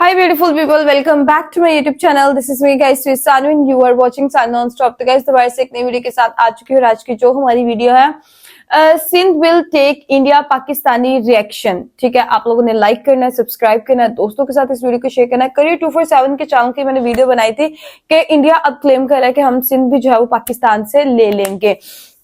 Hi beautiful people, welcome back to my YouTube channel. This is me guys, Sanu and you are watching Sun Non-Stop. तो guys दोबारा से एक नई video के साथ आ चुकी हूँ। आज की जो हमारी वीडियो है Sindh will take India Pakistani reaction. ठीक है, आप लोगों ने लाइक करना है, सब्सक्राइब करना है, दोस्तों के साथ इस वीडियो को शेयर करना है। करियर 247 के चैनल की मैंने वीडियो बनाई थी कि इंडिया अब क्लेम कर रहा है कि हम सिंध भी जो है वो पाकिस्तान से ले लेंगे।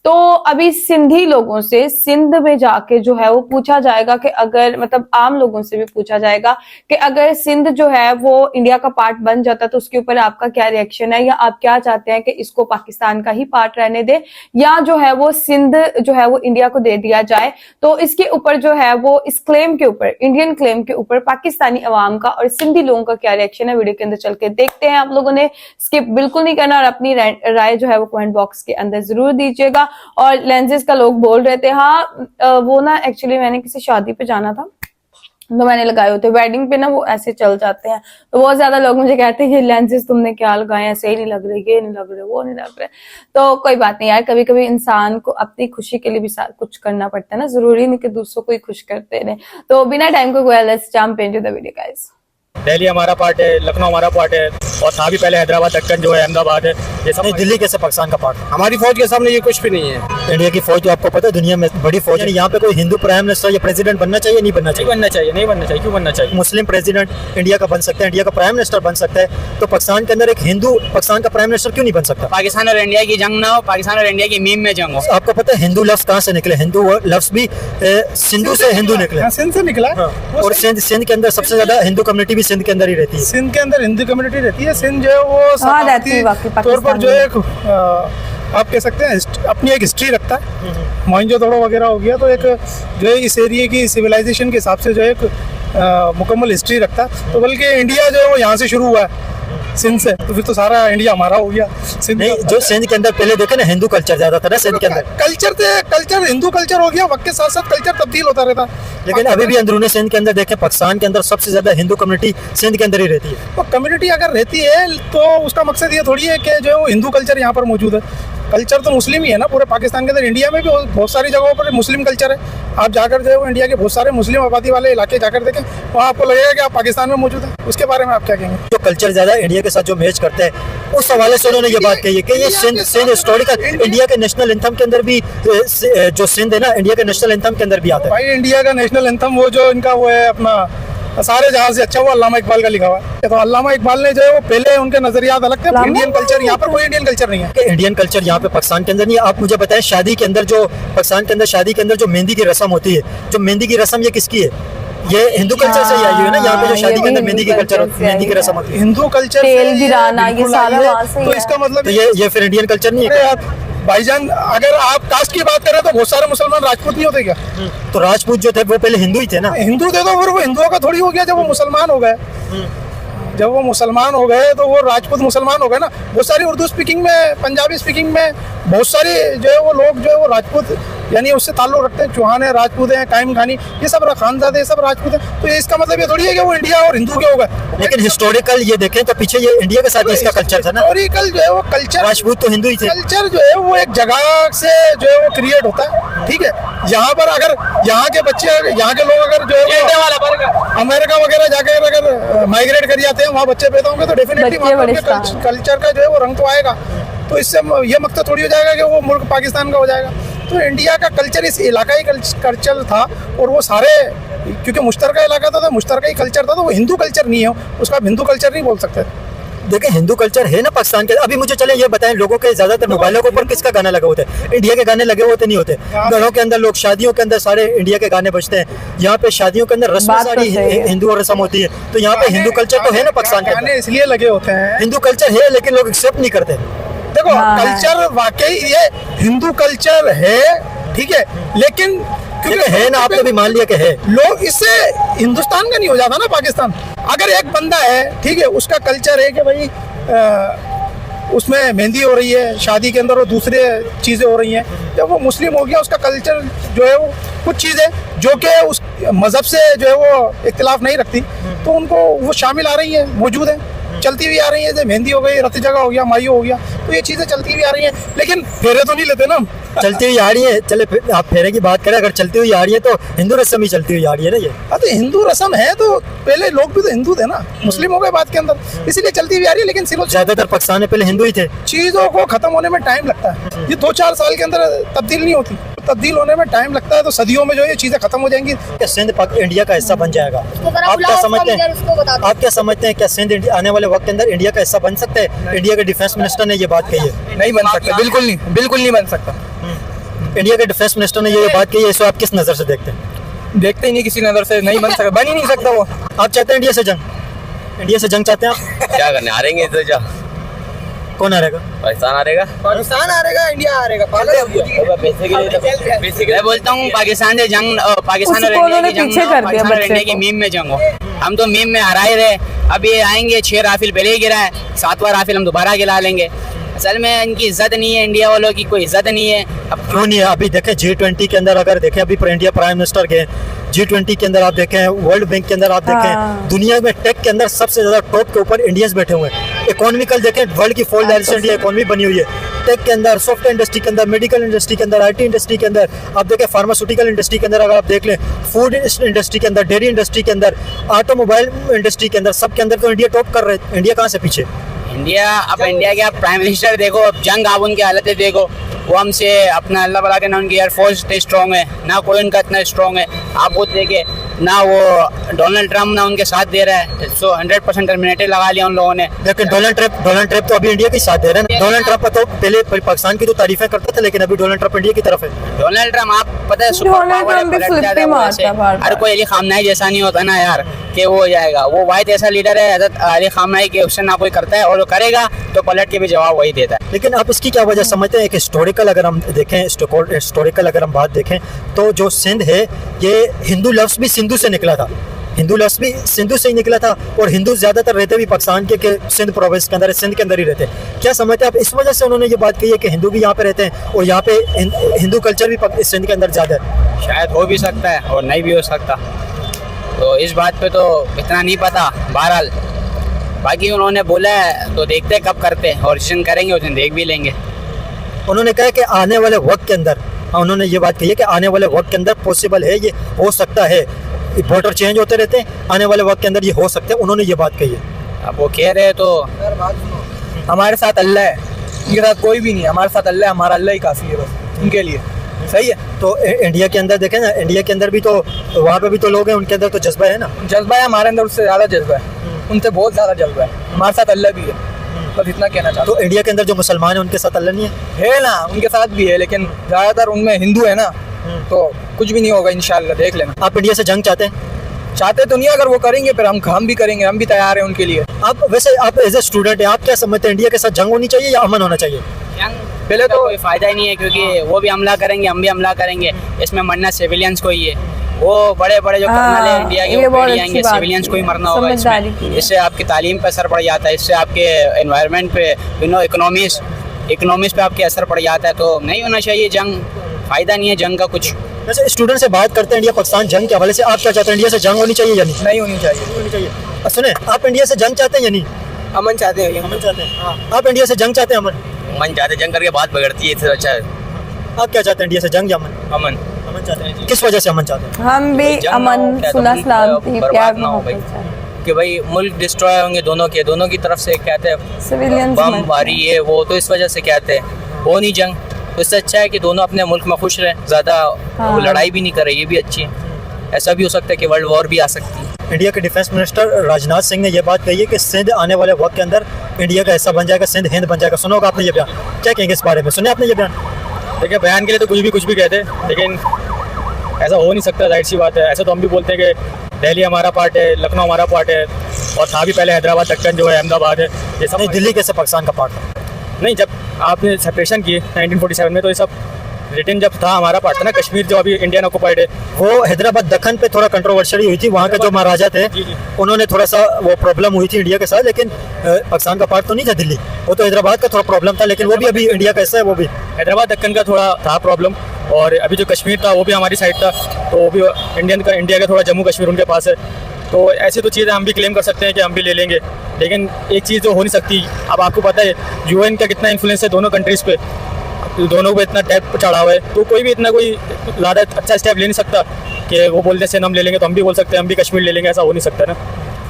तो अभी सिंधी लोगों से सिंध में जाके जो है वो पूछा जाएगा कि अगर मतलब आम लोगों से भी पूछा जाएगा कि अगर सिंध जो है वो इंडिया का पार्ट बन जाता तो उसके ऊपर आपका क्या रिएक्शन है, या आप क्या चाहते हैं कि इसको पाकिस्तान का ही पार्ट रहने दे या जो है वो सिंध जो है वो इंडिया को दे दिया जाए। तो इसके ऊपर जो है वो इस क्लेम के ऊपर, इंडियन क्लेम के ऊपर पाकिस्तानी अवाम का और सिंधी लोगों का क्या रिएक्शन है, वीडियो के अंदर चल के देखते हैं। आप लोगों ने स्किप बिल्कुल नहीं करना और अपनी राय जो है वो कमेंट बॉक्स के अंदर जरूर दीजिएगा। और लेंसेज का लोग बोल रहे थे, हाँ वो ना एक्चुअली मैंने किसी शादी पे जाना था तो मैंने लगाए होते, वेडिंग पे ना वो ऐसे चल जाते हैं। तो बहुत ज्यादा लोग मुझे कहते हैं ये लेंसेज तुमने क्या लगाए, ऐसे ही नहीं लग रहे, ये नहीं लग रहे, वो नहीं लग रहे। तो कोई बात नहीं यार, कभी कभी इंसान को अपनी खुशी के लिए भी कुछ करना पड़ता है ना, जरूरी नहीं कि दूसरों को ही खुश करते रहे। तो बिना टाइम को let's jump into the video guys. Delhi हमारा पार्ट है, लखनऊ हमारा पार्ट है और था भी पहले हैदराबाद, दक्कन जो है अहमदाबाद है, ये सब दिल्ली कैसे पाकिस्तान का पार्ट है। हमारी फौज के सामने ये कुछ भी नहीं है। इंडिया की फौज तो आपको पता है दुनिया में बड़ी फौज है। यहाँ पे कोई हिंदू प्राइम मिनिस्टर या प्रेसिडेंट बनना चाहिए, नहीं बनना चाहिए? बनना चाहिए, नहीं बनना चाहिए। क्यों बनना चाहिए? मुस्लिम प्रेसिडेंट इंडिया का बन सकता है, इंडिया का प्राइम मिनिस्टर बन सकता है, तो पाकिस्तान के अंदर एक हिंदू पाकिस्तान का प्राइम मिनिस्टर क्यों नहीं बन सकता? पाकिस्तान और इंडिया की जंग ना हो, पाकिस्तान और इंडिया की मीम में जंग हो। आपको पता है हिंदू लफ्ज कहाँ से निकले? हिंदू लफ्ज भी सिंधु से हिंदू निकले, सिंध से निकला। और सिंध के अंदर सबसे ज्यादा हिंदू कम्युनिटी भी सिंध के अंदर ही रहती है। सिंध के अंदर हिंदू कम्युनिटी रहती है। सिंध जो है वो तौर पर जो है आप कह सकते हैं अपनी एक हिस्ट्री रखता है। मोहनजोदड़ो वगैरह हो गया तो एक जो है इस एरिया की सिविलाइजेशन के हिसाब से जो है एक मुकम्मल हिस्ट्री रखता है। तो बल्कि इंडिया जो है वो यहाँ से शुरू हुआ है, सिंध से, तो फिर तो सारा इंडिया हमारा हो गया। नहीं, जो सिंध के अंदर पहले देखे ना हिंदू कल्चर ज्यादा था ना सिंध के अंदर। कल्चर हिंदू कल्चर हो गया, वक्त के साथ साथ कल्चर तब्दील होता रहता। लेकिन अभी भी अंदरूनी सिंध के अंदर देखें, पाकिस्तान के अंदर सबसे ज्यादा हिंदू कम्युनिटी सिंध के अंदर ही रहती है। तो कम्युनिटी अगर रहती है तो उसका मकसद ये थोड़ी है कि जो है वो हिंदू कल्चर यहाँ पर मौजूद है। कल्चर तो मुस्लिम ही है ना पूरे पाकिस्तान के अंदर। इंडिया में भी बहुत सारी जगहों पर मुस्लिम कल्चर है। आप जाकर जो है इंडिया के बहुत सारे मुस्लिम आबादी वाले इलाके जाकर देखें, वहाँ आपको लगेगा कि आप पाकिस्तान में मौजूद है। उसके बारे में आप क्या कहेंगे? जो कल्चर ज्यादा इंडिया के साथ जो मैच करते हैं, उस हवाले से उन्होंने ये बात कही है कि ये सिंध हिस्टोरिकल इंडिया के नेशनल एंथम के अंदर भी जो सिंध है ना इंडिया के नेशनल एंथम के अंदर भी आता है। भाई इंडिया का नेशनल एंथम वो जो इनका वो है अपना सारे जहां से अच्छा, वो अल्लामा इकबाल का लिखा हुआ है। तो अल्लामा इकबाल ने जो है वो पहले उनके नजरियात अलग थे। इंडियन कल्चर यहाँ पर कोई इंडियन कल्चर नहीं है। इंडियन कल्चर यहाँ पे पाकिस्तान के अंदर नहीं है। आप मुझे बताएं, शादी के अंदर जो पाकिस्तान के अंदर शादी के अंदर जो मेहंदी की रस्म होती है, जो मेहंदी की रस्म ये किसकी है? ये हिंदू कल्चर से ही आई है ना। यहाँ पे जो शादी के अंदर मेहंदी की रस्म होती है, हिंदू कल्चर तेल गिराना, ये सारा तो इसका मतलब तो ये फिर इंडियन कल्चर नहीं है भाईजान। अगर आप कास्ट की बात करें तो बहुत सारे मुसलमान राजपूत नहीं होते क्या? तो राजपूत जो थे वो पहले हिंदू ही थे ना। हिंदू थे तो फिर वो हिंदुओं का थोड़ी हो गया जब वो मुसलमान हो गए। जब वो मुसलमान हो गए तो वो राजपूत मुसलमान हो गए ना। बहुत सारी उर्दू स्पीकिंग में, पंजाबी स्पीकिंग में बहुत सारी जो है वो लोग जो है वो राजपूत यानी उससे ताल्लुक रखते हैं। चौहान है, राजपूत है, कायम खानी, ये सब खानजादे, ये सब राजपूत है। तो ये इसका मतलब ये थोड़ी है कि वो इंडिया और हिंदू के हो गए। लेकिन हिस्टोरिकल ये देखें तो पीछे ये इंडिया के साथ इसका कल्चर था ना। हिस्टोरिकल जो है वो कल्चर, राजपूत तो हिंदू ही थे। कल्चर जो है वो एक जगह से जो है वो क्रिएट होता है। ठीक है, यहाँ पर अगर यहाँ के बच्चे, यहाँ के लोग अगर जो है अमेरिका वगैरह जाकर अगर माइग्रेट कर जाते हैं, वहाँ बच्चे पैदा होंगे तो डेफिनेटली कल्चर का जो है वो रंग तो आएगा। तो इससे ये मकसद थोड़ी हो जाएगा कि वो मुल्क पाकिस्तान का हो जाएगा। तो इंडिया का कल्चर इस इलाकाई कल्चर था और वो सारे क्योंकि मुश्तरका इलाका था तो मुश्तरका ही कल्चर था। तो वो हिंदू कल्चर नहीं है, उसका आप हिंदू कल्चर नहीं बोल सकते। देखिए हिंदू कल्चर है ना पाकिस्तान के। अभी मुझे चले ये बताएं, लोगों के ज्यादातर मोबाइलों के ऊपर किसका गाना लगा होता है? इंडिया के गाने लगे होते नहीं होते। घरों के अंदर लोग शादियों के अंदर सारे इंडिया के गाने बजते हैं। यहाँ पे शादियों के अंदर रस्म सारी हिंदू और रस्म होती है। तो यहाँ पे हिंदू कल्चर तो है ना पाकिस्तान के गाने इसलिए लगे होते हैं। हिंदू कल्चर है लेकिन लोग एक्सेप्ट नहीं करते। देखो कल्चर वाकई ये हिंदू कल्चर है, ठीक है, लेकिन क्योंकि है ना, आपने भी मान लिया कि है। लोग इससे हिंदुस्तान का नहीं हो जाता ना पाकिस्तान। अगर एक बंदा है, ठीक है, उसका कल्चर है कि भाई उसमें मेहंदी हो रही है शादी के अंदर और दूसरे चीज़ें हो रही हैं, जब वो मुस्लिम हो गया उसका कल्चर जो है वो कुछ चीज़ें जो कि उस मज़हब से जो है वो इख्तिलाफ नहीं रखती, तो उनको वो शामिल आ रही हैं, मौजूद हैं, चलती हुई आ रही है। जैसे मेहंदी हो गई, रत जगह हो गया, मायू हो गया, तो ये चीजें चलती भी आ रही हैं, लेकिन फेरे तो नहीं लेते ना हम। चलती हुई आ रही है, चले आप फेरे की बात करें, अगर चलती हुई आ रही है तो हिंदू रस्म ही चलती हुई आ रही है ना ये। हाँ तो हिंदू रस्म है, तो पहले लोग भी तो हिंदू थे ना, मुस्लिम हो गए बात के अंदर, इसीलिए चलती भी आ रही है। लेकिन सिर्फ ज्यादातर पाकिस्तान में पहले हिंदू ही थे। चीजों को खत्म होने में टाइम लगता है, ये 2-4 साल के अंदर तब्दील नहीं होती, तब्दील होने में टाइम लगता है, तो सदियों में जो ये चीजें खत्म हो जाएंगी। क्या सिंध इंडिया का हिस्सा बन जाएगा? आप क्या समझते हैं, आप क्या समझते हैं, क्या सिंध आने वाले वक्त के अंदर इंडिया का हिस्सा बन सकता है? इंडिया के डिफेंस मिनिस्टर ने ये बात कही है। नहीं बन सकता, बिल्कुल नहीं बन सकता। इंडिया के डिफेंस मिनिस्टर ने ये बात कही है, इसको आप किस नजर से देखते हैं? देखते ही नहीं किसी नजर से, नहीं बन सकता, बन ही नहीं सकता वो। आप चाहते हैं इंडिया से जंग? इंडिया से जंग चाहते हैं आप? क्या करने हारेंगे तो जा, कौन हारेगा? पाकिस्तान हारेगा, इंडिया हारेगा। मैं बोलता हूँ पाकिस्तान से जंग, पाकिस्तान और उसको इंडिया उन्होंने की जंग पीछे ना, कर दिया पाकिस्तान और बच्चे इंडिया की को। मीम में जंग हो। हम तो मीम में हरा ही रहे, अब ये आएंगे 6 राफेल पहले ही गिरा है, 7वां राफेल हम दोबारा गिरा लेंगे। असल में इनकी इज्जत नहीं है, इंडिया वालों की कोई इज्जत नहीं है। अब क्यों नहीं है? अभी देखें G20 के अंदर, अगर देखें अभी इंडिया प्राइम मिनिस्टर गए G20 के अंदर, आप देखें वर्ल्ड बैंक के अंदर, आप देखें हाँ। दुनिया में टेक के अंदर सबसे ज्यादा टॉप के ऊपर इंडियंस बैठे हुए हैं। इकोनॉमिकल देखें, वर्ल्ड की 4th लार्जेस्ट इंडिया इकोनॉमी बनी हुई है। टेक के अंदर, सॉफ्टवेयर इंडस्ट्री के अंदर, मेडिकल इंडस्ट्री के अंदर, IT इंडस्ट्री के अंदर, आप देखें फार्मास्यूटिकल इंडस्ट्री के अंदर, अगर आप देख लें फूड इंडस्ट्री के अंदर, डेयरी इंडस्ट्री के अंदर, ऑटोमोबाइल इंडस्ट्री के अंदर, सब के अंदर तो इंडिया टॉप कर रहे हैं। इंडिया कहाँ से पीछे? इंडिया, अब इंडिया के आप प्राइम मिनिस्टर देखो, अब जंग आप उनकी हालतें देखो, वो हमसे अपना अल्लाह भला के ना उनकी एयरफोर्स इतनी स्ट्रॉन्ग है, ना कोई उनका इतना स्ट्रॉन्ग है। आप वो देखे ना, वो डोनाल्ड ट्रम्प ना उनके साथ दे रहा है, 100% टर्मिनेटर लगा लिया उन लोगों ने। लेकिन डोनाल्ड ट्रम्प तो अभी इंडिया के साथ दे रहे हैं। डोनाल्ड ट्रम्प तो पहले पाकिस्तान की तो तारीफें करते थे, लेकिन अभी डोनाल्ड ट्रम्प इंडिया की तरफ है। डोनाल्ड ट्रम्प, आप पता है सुपर डोनाल्ड पावर है, ट्रम्प भी पलट फ्लिप जाता पे है वो मारता ऐसे। है बार-बार। हर कोई अली खामनाई जैसा नहीं होता ना यार कि वो हो जाएगा। वो वाहिद ऐसा लीडर है हज़रत अली खामनाई के, उससे ना कोई करता है, और वो करेगा तो पलट के भी जवाब वही देता है। लेकिन आप इसकी क्या वजह समझते हैं कि हिस्टोरिकल अगर हम देखें, हिस्टोरिकल अगर हम बात देखें तो जो सिंध है, ये हिंदू लफ्ज़ भी सिंधु से निकला था, हिंदू लफ्ज़ भी सिंधु से ही निकला था, और हिंदू ज़्यादातर रहते भी पाकिस्तान के सिंध प्रोविंस के अंदर, सिंध के अंदर ही रहते हैं। क्या समझते हैं आप, इस वजह से उन्होंने ये बात कही है कि हिंदू भी यहाँ पे रहते हैं और यहाँ पे हिंदू कल्चर भी सिंध के अंदर ज़्यादा है? शायद हो भी सकता है और नहीं भी हो सकता, तो इस बात पे तो इतना नहीं पता। बहरहाल बाकी उन्होंने बोला है तो देखते हैं कब करते हैं, और जिस करेंगे उस दिन देख भी लेंगे। उन्होंने कहा कि आने वाले वक्त के अंदर, उन्होंने ये बात कही है कि आने वाले वक्त के अंदर पॉसिबल है, ये हो सकता है, वोटर चेंज होते रहते हैं, आने वाले वक्त के अंदर ये हो सकता है, उन्होंने ये बात कही है। अब वो कह रहे हैं तो हमारे साथ अल्लाह है, उनके साथ कोई भी नहीं है, हमारे साथ अल्लाह है, हमारा अल्लाह ही काफ़ी है बस उनके लिए। सही है। तो इंडिया के अंदर देखें ना, इंडिया के अंदर भी तो वहाँ पे भी तो लोग हैं, उनके अंदर तो जज्बा है ना। जज्बा है, हमारे अंदर उससे ज़्यादा जज्बा है, उनसे बहुत ज़्यादा जज्बा है। हमारे साथ अल्लाह भी है, बस इतना कहना चाहता तो इंडिया के अंदर जो मुसलमान है उनके साथ अल्लाह नहीं है? है ना, उनके साथ भी है, लेकिन ज़्यादातर उनमें हिंदू है ना, तो कुछ भी नहीं होगा इंशाल्लाह, देख लेना। आप इंडिया से जंग चाहते हैं? चाहते तो नहीं, अगर वो करेंगे फिर हम भी करेंगे, हम भी तैयार हैं उनके लिए। आप वैसे आप एज ए स्टूडेंट हैं, आप क्या समझते हैं, इंडिया के साथ जंग होनी चाहिए या अमन होना चाहिए? पहले तो कोई फायदा ही नहीं है, क्योंकि वो भी हमला करेंगे, हम भी हमला करेंगे, इसमें मरना सिविलियंस को ही है। वो बड़े बड़े जो कर्नल है इंडिया के, ये वो बहुत पीढ़ी अच्छी आएंगे, बात सिविलियंस को ही है, मरना होगा समझदारी की इसमें। है। इससे आपकी तालीम पे असर पड़ जाता है, इससे आपके एनवायरनमेंट पे, इकोनॉमीज पे आपके असर पड़ जाता है। तो नहीं होना चाहिए जंग, फायदा नहीं है जंग का कुछ। वैसे स्टूडेंट से बात करते हैं इंडिया पाकिस्तान जंग के हवाले से, आप क्या चाहते हैं, इंडिया से जंग होनी चाहिए या नहीं? नहीं होनी चाहिए। होनी चाहिए। सुने, आप इंडिया से जंग चाहते हैं या नहीं? अमन चाहते हैं। अमन चाहते हैं। आप इंडिया से जंग चाहते हैं? अमन? मन चाहते जंग करके बात बिगड़ती है, इससे अच्छा है आप क्या चाहते हैं, इंडिया से जंग या अमन? अमन। अमन चाहते हैं। किस वजह से अमन चाहते हैं? हम भी जंग ना हो, अमन, क्या तो सुलह मुल्क सलामती, बर्बाद प्यार ना हो भाई। मोहब्बत चाहते कि भाई मुल्क डिस्ट्रॉय होंगे दोनों की तरफ से, कहते हैं सिविलियंस बम मारी है वो, तो इस वजह से कहते हैं हो नहीं जंग। तो इससे अच्छा है कि दोनों अपने मुल्क में खुश रहें, ज़्यादा हाँ। लड़ाई भी नहीं करे, ये भी अच्छी है। ऐसा भी हो सकता है कि वर्ल्ड वॉर भी आ सकती है। इंडिया के डिफेंस मिनिस्टर राजनाथ सिंह ने यह बात कही है कि सिंध आने वाले वक्त के अंदर इंडिया का हिस्सा बन जाएगा, सिंध हिंद बन जाएगा। सुना होगा आपने ये बयान, क्या कहेंगे इस बारे में? सुने आपने ये बयान? देखिए, बयान के लिए तो कुछ भी कहते हैं, लेकिन ऐसा हो नहीं सकता, जाहिर सी बात है। ऐसा तो हम भी बोलते हैं कि दिल्ली हमारा पार्ट है, लखनऊ हमारा पार्ट है, और था भी पहले हैदराबाद, दक्कन जो है, अहमदाबाद है, ये सब नहीं, दिल्ली कैसे पाकिस्तान का पार्ट है? नहीं। जब आपने सेपरेशन की 1947 में, तो ये सब रिटर्न जब था हमारा पार्ट था ना, कश्मीर जो अभी इंडियन ऑक्युपाइड है। वो हैदराबाद दक्कन पे थोड़ा कंट्रोवर्शियल हुई थी, वहाँ के जो महाराजा थे उन्होंने थोड़ा सा वो प्रॉब्लम हुई थी इंडिया के साथ, लेकिन पाकिस्तान का पार्ट तो नहीं था दिल्ली, वो तो हैदराबाद का थोड़ा प्रॉब्लम था, लेकिन वो भी अभी इंडिया का हिस्सा है। वो भी हैदराबाद दक्कन का थोड़ा था प्रॉब्लम, और अभी जो कश्मीर था वो भी हमारी साइड था, तो वो भी इंडिया का थोड़ा जम्मू कश्मीर उनके पास है। तो ऐसी तो चीज़ें हम भी क्लेम कर सकते हैं कि हम भी ले लेंगे, लेकिन एक चीज़ जो हो नहीं सकती, अब आपको पता है यूएन का कितना इन्फ्लुएंस है दोनों कंट्रीज़ पे, दोनों पे इतना टैप चढ़ा हुआ है, तो कोई भी इतना कोई ज़्यादा अच्छा स्टेप ले नहीं सकता कि वो बोलते हैं हम ले लेंगे तो हम भी बोल सकते हैं हम भी कश्मीर ले लेंगे, ऐसा हो नहीं सकता ना।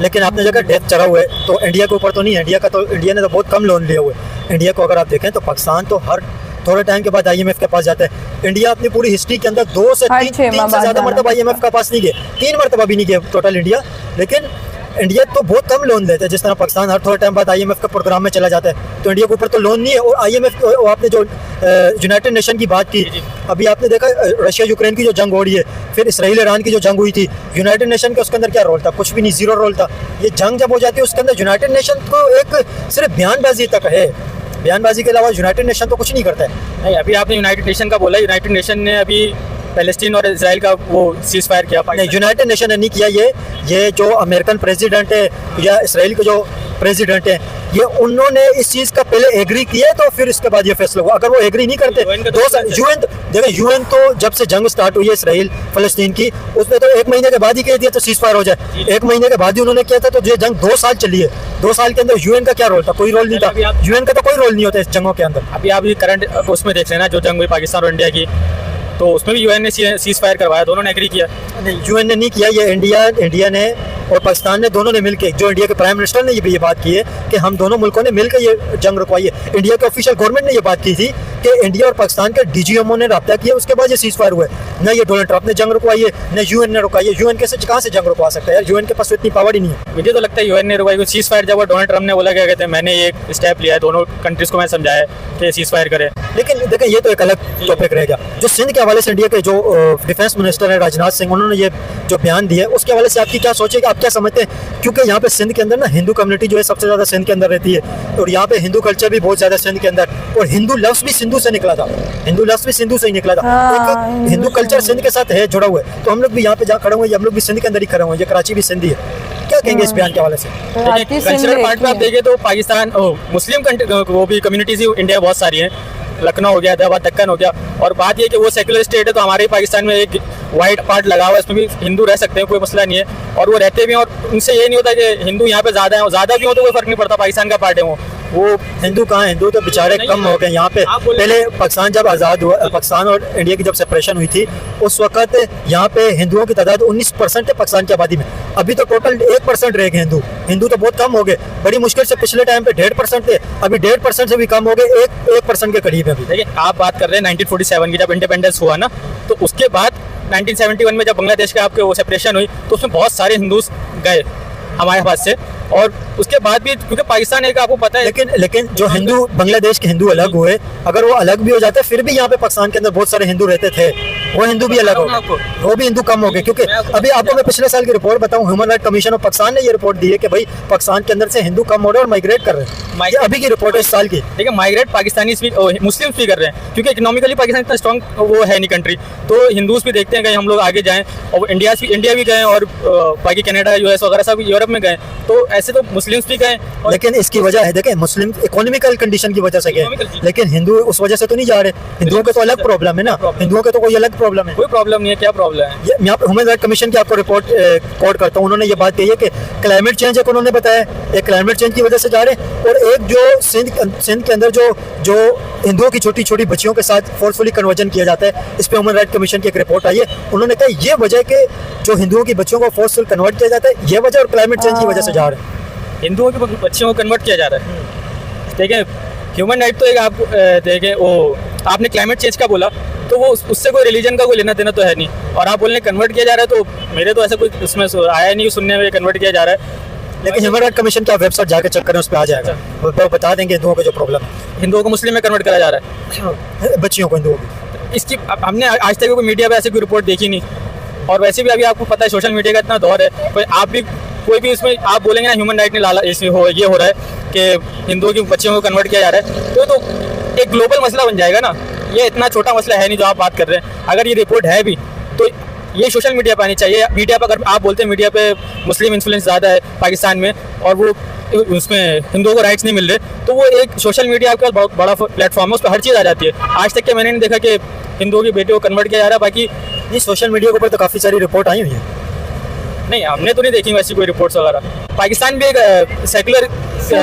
लेकिन आपने जगह डेथ चढ़ा हुआ है तो इंडिया के ऊपर तो नहीं है, इंडिया ने तो बहुत कम लोन लिया हुआ है। इंडिया को अगर आप देखें तो पाकिस्तान तो हर थोड़े टाइम के बाद IMF के पास जाता है। इंडिया अपनी पूरी हिस्ट्री के अंदर 2 से 3 से ज़्यादा मरतबा IMF के पास नहीं गए, 3 मरतबा भी नहीं गए टोटल इंडिया। लेकिन इंडिया तो बहुत कम लोन देता है, जिस तरह पाकिस्तान हर थोड़े टाइम बाद IMF के प्रोग्राम में चला जाता है, तो इंडिया के ऊपर तो लोन नहीं है। और IMF आपने जो यूनाइटेड नेशन की बात की, अभी आपने देखा रशिया यूक्रेन की जो जंग हो रही है, फिर इसराइल ईरान की जो जंग हुई थी, यूनाइटेड नेशन का उसके अंदर क्या रोल था? कुछ भी नहीं, जीरो रोल था। ये जंग जब हो जाती है उसके अंदर यूनाइटेड नेशन को एक सिर्फ बयानबाजी तक है, बयानबाजी के अलावा यूनाइटेड नेशन तो कुछ नहीं करता है। नहीं, अभी आपने यूनाइटेड नेशन का बोला, यूनाइटेड नेशन ने अभी पैलेस्टीन और इसराइल का वो सीज फायर किया। नहीं, यूनाइटेड नेशन ने नहीं किया। ये जो अमेरिकन प्रेसिडेंट है या इसराइल के जो प्रेसिडेंट है, ये उन्होंने इस चीज़ का पहले एग्री किया तो फिर इसके बाद ये फैसला हुआ। अगर वो एग्री नहीं करते, यूएन तो जब से जंग स्टार्ट हुई है इसराइल फलस्तीन की, उसने तो 1 महीने के बाद ही कह दिया तो सीज फायर हो जाए। 1 महीने के बाद ही उन्होंने किया था, तो ये जंग 2 साल चली है। 2 साल के अंदर यूएन का क्या रोल था? कोई रोल नहीं था। यूएन का तो कोई रोल नहीं होता इस जंगों के अंदर। अभी आप करंट उसमें देख लेना जो जंग हुई पाकिस्तान और इंडिया की, तो उसमें भी यूएन ने सीज फायर करवाया, दोनों ने एग्री किया। नहीं, यूएन ने नहीं किया, ये इंडिया ने और पाकिस्तान ने दोनों ने मिलकर, जो इंडिया के प्राइम मिनिस्टर ने ये बात की है कि हम दोनों मुल्कों ने मिलकर ये जंग रुकवाई है। इंडिया के ऑफिशियल गवर्नमेंट ने ये बात की थी कि इंडिया और पाकिस्तान के DGMO ने रब्ता किया, उसके बाद ये सीज फायर हुआ है। न ये डोनाल्ड ट्रंप ने जंग रुकवाई है, न यूएन ने रुकवाई है। यूएन कहाँ से जंग रुकवा सकता है यार? यूएन के पास तो इतनी पावर ही नहीं है। मुझे तो लगता है यूएन ने रुकवाई। सीज फायर जब डोनाल्ड ट्रंप ने बोला, क्या कहते हैं, मैंने ये स्टेप लिया है, दोनों कंट्रीज को मैं समझाया कि सीज फायर करें। लेकिन देखें, ये तो एक अलग टॉपिक रहेगा। जो सिंध के हवाले से इंडिया के जो डिफेंस मिनिस्टर है राजनाथ सिंह, उन्होंने ये जो बयान दिया है, उसके हवाले से आपकी क्या सोचेगा? आप क्या समझते हैं? क्योंकि यहाँ पे सिंध के अंदर ना हिंदू कम्युनिटी जो है सबसे ज़्यादा सिंध के अंदर रहती है, और यहाँ पे हिंदू कल्चर भी बहुत ज़्यादा सिंध के अंदर, और हिंदू लफ्ज़ भी सिंधु से निकला था। हिंदू लफ्ज़ भी सिंधु से ही निकला था। एक हिंदू कल्चर सिंध के साथ है, जुड़ा हुआ है। तो हम लोग भी यहाँ पे जहाँ खड़े हुए हैं, हम लोग भी सिंध के अंदर ही खड़े हुए हैं। ये कराची भी सिंधी है। क्या कहेंगे इस बयान के हवाले से? कल्चरल पार्ट में आप देखें तो पाकिस्तान मुस्लिम वो भी कम्युनिटीज इंडिया बहुत सारी हैं, लखनऊ हो गया, हैदराबाद, दक्कन हो गया। और बात ये कि वो सेकुलर स्टेट है, तो हमारे पाकिस्तान में एक वाइट पार्ट लगा हुआ है, इसमें भी हिंदू रह सकते हैं, कोई मसला नहीं है, और वो रहते भी हैं। और उनसे ये नहीं होता कि हिंदू यहाँ पे ज़्यादा है, ज़्यादा भी हो तो कोई फ़र्क नहीं पड़ता, पाकिस्तान का पार्ट है वो हिंदू कहाँ है? हिंदू तो बेचारे कम हो गए यहाँ पे। पहले पाकिस्तान जब आज़ाद हुआ, पाकिस्तान और इंडिया की जब सेपरेशन हुई थी, उस वक्त यहाँ पे हिंदुओं की तादाद 19% है पाकिस्तान की आबादी में। अभी तो टोटल 1% रह गए हिंदू तो बहुत कम हो गए। बड़ी मुश्किल से पिछले टाइम पे 1.5% थे, अभी 1.5% से भी कम हो गए, 1% के करीब है अभी। देखिए, आप बात कर रहे हैं 1947 की, जब इंडिपेंडेंस हुआ ना, तो उसके बाद 1971 में जब बांग्लादेश के आपके वो सेपरेशन हुई, तो उसमें बहुत सारे हिंदूज गए हमारे पास से। और उसके बाद भी, क्योंकि पाकिस्तान एक आपको पता है, लेकिन जो हिंदू बांग्लादेश के हिंदू अलग हुए, अगर वो अलग भी हो जाते फिर भी यहाँ पे पाकिस्तान के अंदर बहुत सारे हिंदू रहते थे, वो हिंदू भी अलग हो गए, वो भी हिंदू कम हो गए। क्योंकि अभी आपको मैं पिछले साल की रिपोर्ट बताऊं, human right commission of Pakistan ने ये रिपोर्ट दी है कि भाई पाकिस्तान के अंदर से हिंदू कम हो रहे हैं और माइग्रेट कर रहे हैं। ये अभी की रिपोर्ट है इस साल की। देखिए, माइग्रेट पाकिस्तानी मुस्लिम भी कर रहे हैं, क्योंकि इकोनॉमिकली पाकिस्तान इतना स्ट्रॉन्ग वो है नहीं कंट्री, तो हिंदूज भी देखते हैं कहीं हम लोग आगे जाएं, और इंडिया भी गए, और बाकी कनाडा, US वगैरह सब यूरोप में गए, तो ऐसे तो मुस्लिम्स भी गए। लेकिन इसकी वजह है, देखें, मुस्लिम इकोनॉमिकल कंडीशन की वजह से गए, लेकिन हिंदू उस वजह से तो नहीं जा रहे। हिंदुओं के तो अलग प्रॉब्लम है ना, हिंदुओं के तो कोई अलग प्रॉब्लम है। कोई प्रॉब्लम नहीं है, क्या प्रॉब्लम है? यहाँ पे ह्यूमन राइट कमीशन की आपको रिपोर्ट कोट करता हूँ, उन्होंने ये बात कही है कि क्लाइमेट चेंज एक उन्होंने बताया, एक क्लाइमेट चेंज की वजह से जा रहे हैं, और एक जो सिंध के अंदर जो हिंदुओं की छोटी छोटी बच्चियों के साथ फोर्सफुली कन्वर्जन किया जाता है, इस पर ह्यूमन राइट कमीशन की एक रिपोर्ट आई है। उन्होंने कहा ये वजह के जो हिंदुओं की बच्चियों को फोर्सफुल कन्वर्ट किया जाता है, ये वजह और क्लाइमेट चेंज की वजह से जा रहे हैं। हिंदुओं के बच्चियों को कन्वर्ट किया जा रहा है। देखिए, ह्यूमन राइट तो एक आप देखें, वो आपने क्लाइमेट चेंज का बोला, तो वो उससे कोई रिलीजन का कोई लेना देना तो है नहीं, और आप बोलने कन्वर्ट किया जा रहा है, तो मेरे तो ऐसा कोई उसमें आया नहीं सुनने में कन्वर्ट किया जा रहा है। लेकिन ह्यूमन राइट कमीशन की आप वेबसाइट जाकर चेक करें, उस पर आ जाएगा, वो बता देंगे हिंदुओं का जो प्रॉब्लम है। हिंदुओं को मुस्लिम में कन्वर्ट करा जा रहा है, बच्चियों को हिंदुओं की। इसकी हमने आज तक कोई मीडिया पे ऐसी कोई रिपोर्ट देखी नहीं, और वैसे भी अभी आपको पता है सोशल मीडिया का इतना दौर है, कोई भी उसमें आप बोलेंगे ना ह्यूमन राइट ने लाला ये हो रहा है कि हिंदुओं की बच्चियों को कन्वर्ट किया जा रहा है, तो एक ग्लोबल मसला बन जाएगा ना। ये इतना छोटा मसला है नहीं जो आप बात कर रहे हैं। अगर ये रिपोर्ट है भी तो ये सोशल मीडिया पे आनी चाहिए। मीडिया पर अगर आप बोलते हैं मीडिया पे मुस्लिम इन्फ्लुएंस ज़्यादा है पाकिस्तान में, और वो उसमें हिंदुओं को राइट्स नहीं मिल रहे, तो वो एक सोशल मीडिया का बहुत बड़ा प्लेटफॉर्म है, उस पर हर चीज़ आ जाती है। आज तक के मैंने नहीं देखा कि हिंदुओं की बेटियों को कन्वर्ट किया जा रहा है। बाकी ये सोशल मीडिया के ऊपर तो काफ़ी सारी रिपोर्ट आई हुई है, नहीं, हमने तो नहीं देखी वैसी कोई रिपोर्ट्स वगैरह। पाकिस्तान भी एक सेकुलर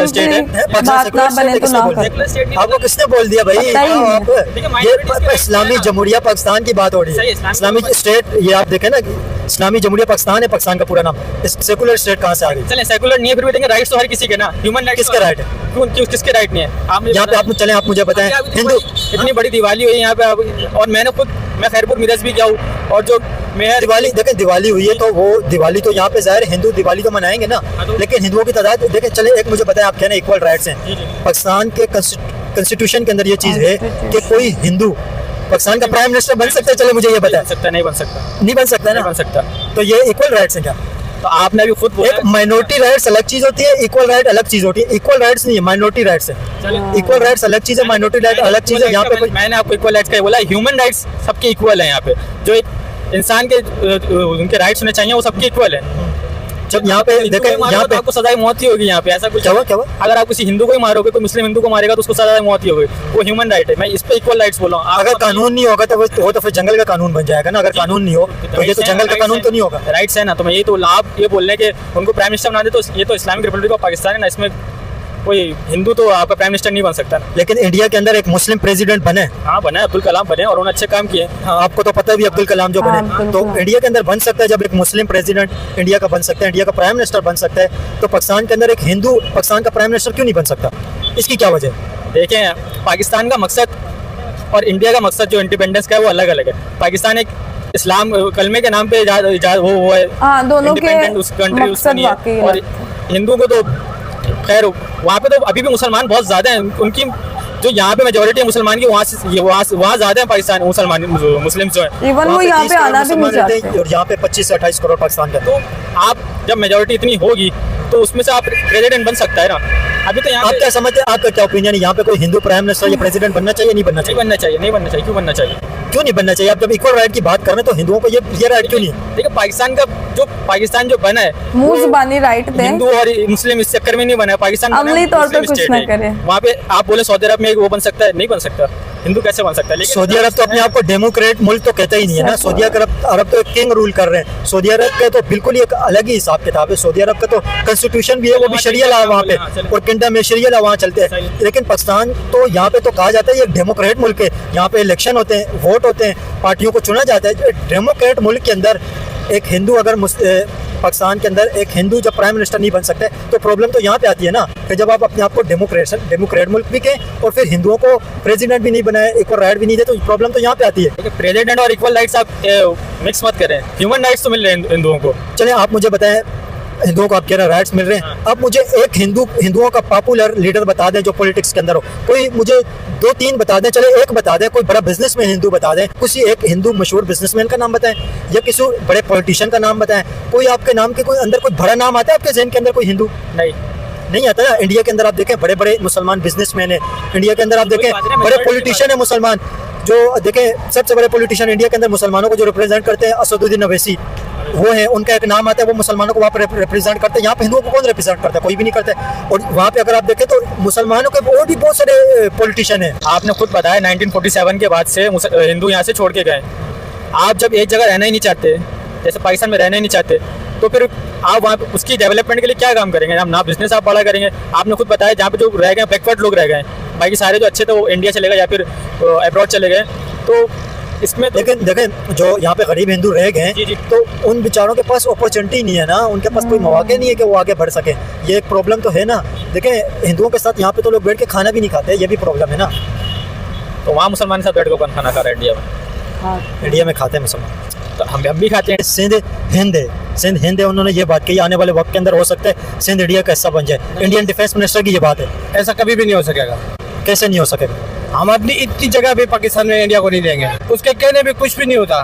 स्टेट है। बात ना बने तो ना कर। सेकुलर स्टेट नहीं आपको किसने बोल दिया भाई? पता ही नहीं। आप ये इस्लामी जमहूरिया पाकिस्तान की बात हो रही सही है। है, इस्लामिक स्टेट, ये आप देखें ना, इस्लामी जमहूरिया पाकिस्तान है, पाकिस्तान का पूरा नाम। सेकुलर स्टेट कहाँ से आ गई? चलें, सेकुलर नहीं है फिर भी देंगे, राइट्स तो हर किसी के ना, ह्यूमन राइट्स किसके राइट है? क्यों किसके राइट नहीं है? आप यहाँ पे आप चले, आप मुझे बताएं, हिंदू इतनी बड़ी दिवाली हुई यहाँ पे, और मैं खैरपुर मिरज भी गया हूँ, और जो मेयर दिवाली देखें, दिवाली हुई है तो वो दिवाली तो यहाँ पे जाहिर हिंदू दिवाली तो मनाएंगे ना, लेकिन हिंदुओं की तादाद देखें। चले एक मुझे बताएं, आप कह रहे हैं इक्वल राइट्स हैं, पाकिस्तान के कॉन्स्टिट्यूशन के अंदर ये चीज़ है कि कोई हिंदू पाकिस्तान का प्राइम मिनिस्टर बन सकता है? चले मुझे ये बताएं। नहीं बन सकता, नहीं बन सकता नहीं ना? बन सकता। तो ये इक्वल राइट्स हैं क्या? तो आपने अभी खुद बोला एक माइनॉरिटी राइट्स अलग चीज होती है, इक्वल राइट अलग चीज होती है। इक्वल राइट्स नहीं है, माइनॉरिटी राइट्स है। इक्वल राइट्स अलग चीज है, माइनॉरिटी राइट अलग चीज है। यहाँ पे कोई मैंने आपको इक्वल राइट्स का बोला, ह्यूमन राइट्स सबके इक्वल है यहाँ पे। जो एक इंसान के उनके राइट्स होने चाहिए वो सबके इक्वल है। जब यहाँ पे देखें, यहाँ पे आपको सजाए मौत ही होगी यहाँ पे, ऐसा कुछ क्या हुआ? अगर आप किसी हिंदू को ही मारोगे, कोई मुस्लिम हिंदू को मारेगा तो उसको सजाए मौत ही होगी, वो ह्यूमन राइट है। मैं इस पे इक्वल राइट्स बोला हूँ। अगर कानून नहीं होगा तो वो तो फिर जंगल का कानून बन जाएगा ना। अगर कानून नहीं हो तो ये तो जंगल का कानून तो नहीं होगा। राइट्स है ना, तो मैं यही तो आप ये बोल रहे हैं कि उनको प्राइम मिनिस्टर बना दे, तो ये तो इस्लामिक रिपब्लिक ऑफ पाकिस्तान है ना, इसमें कोई हिंदू तो आपका प्राइम मिनिस्टर नहीं बन सकता ना। लेकिन इंडिया के अंदर एक मुस्लिम प्रेसिडेंट बने। हाँ बने, अब्दुल कलाम बने, और उन्होंने अच्छे काम किए। हाँ, आपको तो पता भी अब्दुल कलाम जो हाँ, बने, तो इंडिया के अंदर बन सकता है। जब एक मुस्लिम प्रेसिडेंट इंडिया का बन सकता है, इंडिया का प्राइम मिनिस्टर बन सकता है, तो पाकिस्तान के अंदर एक हिंदू पाकिस्तान का प्राइम मिनिस्टर क्यों नहीं बन सकता? इसकी क्या वजह? देखें, पाकिस्तान का मकसद और इंडिया का मकसद जो इंडिपेंडेंस का है वो अलग अलग है। पाकिस्तान एक इस्लाम कलमे के नाम पे वो है, हाँ, दोनों के इंडिपेंडेंट उस कंट्री उसका मकसद नहीं है। वाकई और हिंदू को तो खैर वहाँ पे तो अभी भी मुसलमान बहुत ज्यादा हैं। उनकी जो यहाँ पे मेजोरिटी है मुसलमान की, वहाँ ज्यादा है पाकिस्तान मुसलमान मुस्लिम जो है। इवन वो यहाँ पे आना भी नहीं चाहते। और यहाँ पे 25 से 28 करोड़ पाकिस्तान का। तो आप जब मेजोरिटी इतनी होगी तो उसमें से आप प्रेसिडेंट बन सकता है ना। अभी तो यहाँ आप क्या समझते हैं, आपका क्या ओपिनियन है? यहाँ पे कोई हिंदू प्राइम मिनिस्टर या प्रेसिडेंट बनना चाहिए, नहीं बनना नहीं चाहिए? बनना चाहिए, नहीं बनना चाहिए। क्यों बनना चाहिए? क्यों नहीं बनना चाहिए? आप जब इक्वल राइट की बात कर रहे हैं तो हिंदुओं को ये राइट क्यों नहीं है? देखिए, पाकिस्तान जो बना है, मुंह जुबानी राइट दे। हिंदू और मुस्लिम इस चक्कर में नहीं बना है। पाकिस्तान अमली तौर पे कुछ ना करे। वहाँ पे आप बोले सऊदी अरब में वो बन सकता है, नहीं बन सकता। हिंदू कैसे बन सकता है? लेकिन सऊदी अरब तो अपने आप को डेमोक्रेट मुल्क तो कहता ही नहीं है ना। सऊदी अरब तो एक किंग रूल कर रहे हैं। सऊदी अरब का तो बिल्कुल ही एक अलग ही हिसाब किताब है। सऊदी अरब का तो कॉन्स्टिट्यूशन भी है, वो भी शरिया लॉ वहाँ पे, और किंगडम में शरिया लॉ वहाँ चलते हैं। लेकिन पाकिस्तान तो यहाँ पे तो कहा जाता है ये डेमोक्रेट मुल्क है। यहाँ पे इलेक्शन होते हैं, वोट होते हैं, पार्टियों को चुना जाता है। डेमोक्रेट मुल्क के अंदर एक हिंदू अगर पाकिस्तान के अंदर एक हिंदू जब प्राइम मिनिस्टर नहीं बन सकते तो प्रॉब्लम तो यहाँ पे आती है ना, कि जब आप अपने आप को डेमोक्रेट मुल्क भी कहें और फिर हिंदुओं को प्रेसिडेंट भी नहीं बनाए, इक्वल राइट भी नहीं दे, तो प्रॉब्लम तो यहाँ पे आती है। प्रेसिडेंट और इक्वल राइट्स आप मिक्स मत करें। ह्यूमन राइट्स तो मिल रहे हैं हिंदुओं को। चले आप मुझे बताएं, हिंदुओं को आप कह रहे हैं राइट्स मिल रहे हैं। अब मुझे एक हिंदुओं का पॉपुलर लीडर बता दें जो पॉलिटिक्स के अंदर हो। कोई मुझे 2-3 बता दें, चले एक बता दें। कोई बड़ा बिजनेसमैन हिंदू बता दें, किसी एक हिंदू मशहूर बिजनेसमैन का नाम बताएं, या किसी बड़े पॉलिटिशियन का नाम बताएं। कोई आपके नाम के कोई अंदर कोई बड़ा नाम आता है आपके ज़हन के अंदर? कोई हिंदू नहीं आता ना। इंडिया के अंदर आप देखें बड़े बड़े मुसलमान बिजनेसमैन है। इंडिया के अंदर आप देखें बड़े पॉलिटिशियन है मुसलमान। जो देखें सबसे बड़े पॉलिटिशियन इंडिया के अंदर मुसलमानों को जो रिप्रेजेंट करते हैं, असदुद्दीन ओवैसी, वो है, उनका एक नाम आता है। वो मुसलमानों को वहाँ पर रिप्रेजेंट करते हैं। यहाँ पे हिंदुओं को कौन रिप्रेजेंट करता है? कोई भी नहीं करता है। और वहाँ पे अगर आप देखें तो मुसलमानों के और भी बहुत सारे पॉलिटिशियन है। आपने खुद बताया 1947 के बाद से हिंदू यहाँ से छोड़ के गए। आप जब एक जगह रहना ही नहीं चाहते, जैसे पाकिस्तान में रहना ही नहीं चाहते, तो फिर आप वहाँ पे उसकी डेवलपमेंट के लिए क्या काम करेंगे? हम ना बिजनेस आप बड़ा करेंगे। आपने खुद बताया जहाँ पे जो रह गए बैकवर्ड लोग रह गए, बाकी सारे जो अच्छे थे वो इंडिया चले गए या फिर अब्रॉड चले गए। तो इसमें तो लेकिन देखें जो यहाँ पे गरीब हिंदू रह गए तो उन बेचारों के पास अपॉर्चुनिटी नहीं है ना, उनके पास कोई मौके नहीं है कि वो आगे बढ़ सके। ये एक प्रॉब्लम तो है ना। देखें हिंदुओं के साथ यहाँ पे तो लोग बैठ के खाना भी नहीं खाते, ये भी प्रॉब्लम है ना। तो वहाँ मुसलमान के साथ बैठ कर खाना खा रहे हैं इंडिया में? हाँ। इंडिया में खाते हैं मुसलमान, तो हम भी खाते हैं। सिंध हिंद है, उन्होंने ये बात कही आने वाले वक्त के अंदर हो सकता है सिंध इंडिया का हिस्सा बन जाए। इंडियन डिफेंस मिनिस्टर की ये बात है। ऐसा कभी भी नहीं हो सकेगा। कैसे नहीं हो सकेगा? हम अपनी इतनी जगह भी पाकिस्तान में इंडिया को नहीं देंगे। उसके कहने भी कुछ भी नहीं होता।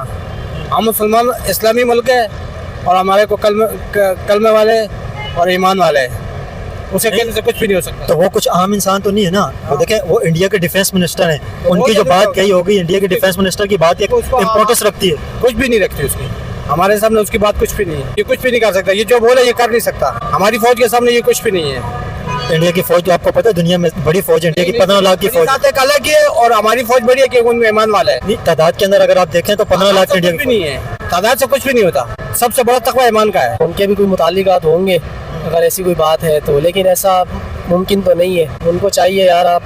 हम मुसलमान इस्लामी मुल्क है और हमारे को कलमे वाले और ईमान वाले हैं। उसे कहने से कुछ भी नहीं हो सकता। तो वो कुछ आम इंसान तो नहीं है ना। वो देखें वो इंडिया के डिफेंस मिनिस्टर हैं, उनकी जो बात कही होगी इंडिया के डिफेंस मिनिस्टर की बात एक इम्पोर्टेंस रखती है। कुछ भी नहीं रखती उसकी। हमारे सामने उसकी बात कुछ भी नहीं है। ये कुछ भी नहीं कर सकता। ये जो बोले ये कर नहीं सकता। हमारी फौज के सामने ये कुछ भी नहीं है। इंडिया की फौज तो आपको पता है दुनिया में बड़ी फौज है। इंडिया की 15 लाख की फौज एक अलग है और हमारी फौज बड़ी है कि उनमें ईमान वाला है। तादाद के अंदर अगर आप देखें तो 15 लाख इंडिया की नहीं है। तादाद से कुछ भी नहीं होता, सबसे बड़ा तकवा ईमान का है। उनके भी कोई मुतालिकात होंगे अगर ऐसी कोई बात है तो, लेकिन ऐसा मुमकिन तो नहीं है। उनको चाहिए यार आप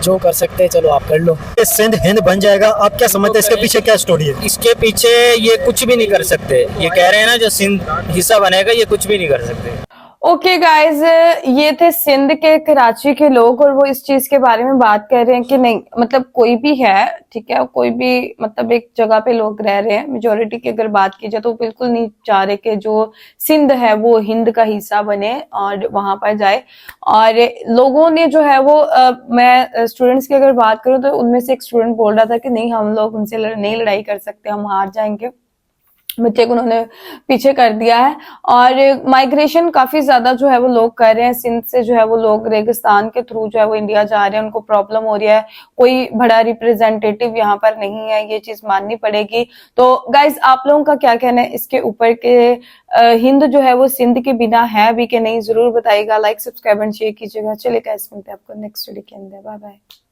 जो कर सकते हैं चलो आप कर लो। ये सिंध हिंद बन जाएगा, आप क्या समझते हैं इसके पीछे क्या स्टोरी है? इसके पीछे ये कुछ भी नहीं कर सकते, ये कह रहे हैं ना जो सिंध हिस्सा बनेगा ये कुछ भी नहीं कर सकते। ओके गाइज, ये थे सिंध के कराची के लोग और वो इस चीज के बारे में बात कर रहे हैं कि नहीं, मतलब कोई भी है, ठीक है, कोई भी मतलब एक जगह पे लोग रह रहे हैं, मेजोरिटी की अगर बात की जाए तो बिल्कुल नहीं चाह रहे कि जो सिंध है वो हिंद का हिस्सा बने और वहां पर जाए। और लोगों ने जो है वो मैं स्टूडेंट्स की अगर बात करूं तो उनमें से एक स्टूडेंट बोल रहा था कि नहीं, हम लोग उनसे नहीं लड़ाई कर सकते, हम हार जाएंगे। बच्चे को उन्होंने पीछे कर दिया है। और माइग्रेशन काफी ज्यादा जो है वो लोग कर रहे हैं, सिंध से जो है वो लोग रेगिस्तान के थ्रू जो है वो इंडिया जा रहे हैं, उनको प्रॉब्लम हो रही है, कोई बड़ा रिप्रेजेंटेटिव यहाँ पर नहीं है, ये चीज माननी पड़ेगी। तो गाइज आप लोगों का क्या कहना है इसके ऊपर के हिंद जो है वो सिंध के बिना है भी कि नहीं, जरूर बताइएगा। लाइक सब्सक्राइब एंड शेयर कीजिएगा। चलिए गाइस मिलते हैं आपको नेक्स्ट वीडियो के अंदर। Bye bye.